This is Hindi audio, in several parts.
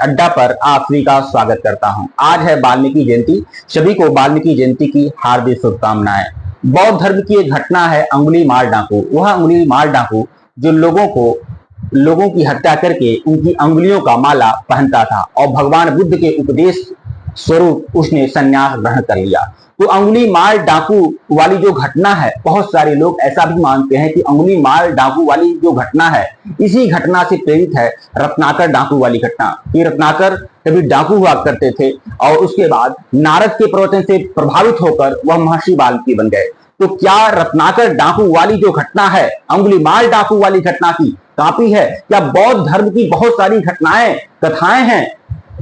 अड्डा पर आप सभी का स्वागत करता हूं। आज है वाल्मीकि जयंती। सभी को वाल्मीकि जयंती की हार्दिक शुभकामनाएं। बौद्ध धर्म की एक घटना है अंगुली माल डाकू। वह अंगुली माल डाकू जो लोगों की हत्या करके उनकी अंगुलियों का माला पहनता था और भगवान बुद्ध के उपदेश स्वरूप उसने संन्यास ग्रहण कर लिया। तो अंगुली माल डाकू वाली जो घटना है, बहुत सारे लोग ऐसा भी मानते हैं कि अंगुली माल डाकू वाली जो घटना है, इसी घटना से प्रेरित है रत्नाकर डाकू वाली घटना। ये रत्नाकर कभी डाकू हुआ करते थे और उसके बाद नारद के प्रवचन से प्रभावित होकर वह महर्षि वाल्मीकि बन गए। तो क्या रत्नाकर डाकू वाली जो घटना है अंगुली माल डाकू वाली घटना की कॉपी है? क्या बौद्ध धर्म की बहुत सारी घटनाएं, कथाएं हैं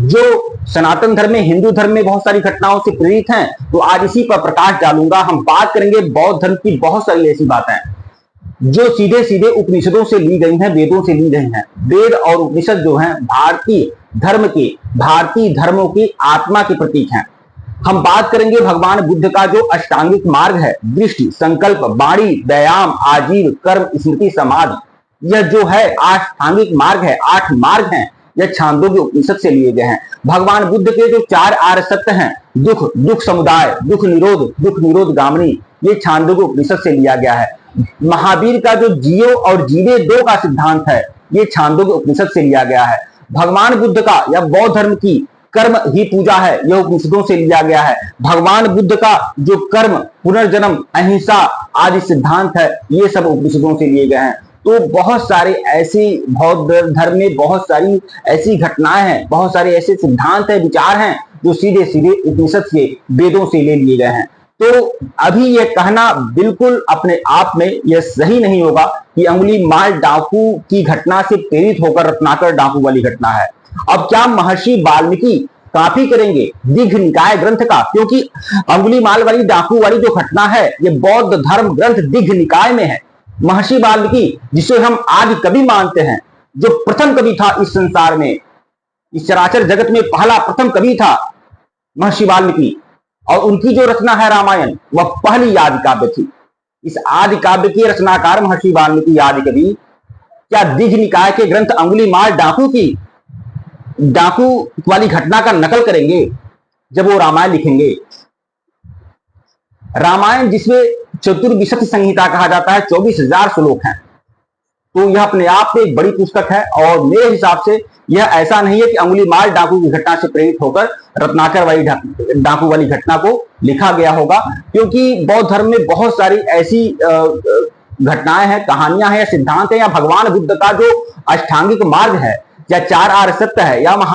जो सनातन धर्म में, हिंदू धर्म में बहुत सारी घटनाओं से प्रेरित हैं? तो आज इसी पर प्रकाश डालूंगा। हम बात करेंगे बौद्ध धर्म की बहुत सारी ऐसी बातें जो सीधे सीधे उपनिषदों से ली गई हैं, वेदों से ली गई हैं। वेद और उपनिषद जो हैं भारतीय धर्मों की आत्मा के प्रतीक हैं। हम बात करेंगे भगवान बुद्ध का जो अष्टांगिक मार्ग है, दृष्टि, संकल्प, वाणी, व्यायाम, आजीव, कर्म, स्मृति, समाधि, यह जो है अष्टांगिक मार्ग है, 8 मार्ग हैं। यह छांदोग्य उपनिषद से लिए गए हैं। भगवान बुद्ध के जो 4 आर्य सत्य हैं, दुख समुदाय, दुख निरोध गामिनी, ये छांदोग्य उपनिषद से लिया गया है। महावीर का जो जियो और जीवे दो का सिद्धांत है, ये छांदोग्य उपनिषद से लिया गया है। भगवान बुद्ध का या बौद्ध धर्म की कर्म ही पूजा है, यह उपनिषदों से लिया गया है। भगवान बुद्ध का जो कर्म, पुनर्जन्म, अहिंसा आदि सिद्धांत है, ये सब उपनिषदों से लिए गए हैं। तो बहुत सारे ऐसी बौद्ध धर्म में बहुत सारी ऐसी घटनाएं हैं, बहुत सारे ऐसे सिद्धांत है, विचार हैं जो सीधे सीधे उपनिषद से, वेदों से ले लिए गए हैं। तो अभी यह कहना बिल्कुल अपने आप में यह सही नहीं होगा कि अंगुली माल डाकू की घटना से प्रेरित होकर रत्नाकर डाकू वाली घटना है। अब क्या महर्षि वाल्मीकि कॉपी करेंगे दीघ निकाय ग्रंथ का? क्योंकि अंगुली माल वाली डाकू वाली जो घटना है, यह बौद्ध धर्म ग्रंथ दीघ निकाय में है। महर्षि वाल्मीकि, जिसे हम आदि कवि मानते हैं, जो प्रथम कवि था इस संसार में, इस चराचर जगत में पहला प्रथम कवि था महर्षि वाल्मीकि, और उनकी जो रचना है रामायण, वह पहली आदि काव्य थी। इस आदि काव्य के रचनाकार महर्षि वाल्मीकि आदि कवि क्या दीघ निकाय के ग्रंथ अंगुली माल डाकू वाली घटना का नकल करेंगे जब वो रामायण लिखेंगे? रामायण जिसमें चतुर्विंशति संहिता कहा जाता है, 24,000 श्लोक हैं, तो यह अपने आप में एक बड़ी पुस्तक है। और मेरे हिसाब से यह ऐसा नहीं है कि अंगुली माल डाकू की घटना से प्रेरित होकर रत्नाकर वाली डाकू वाली घटना को लिखा गया होगा, क्योंकि बौद्ध धर्म में बहुत सारी ऐसी घटनाएं हैं, कहानियां हैं, सिद्धांत हैं, या भगवान बुद्ध का जो अष्टांगिक मार्ग है, या 4 आर्य सत्य है, या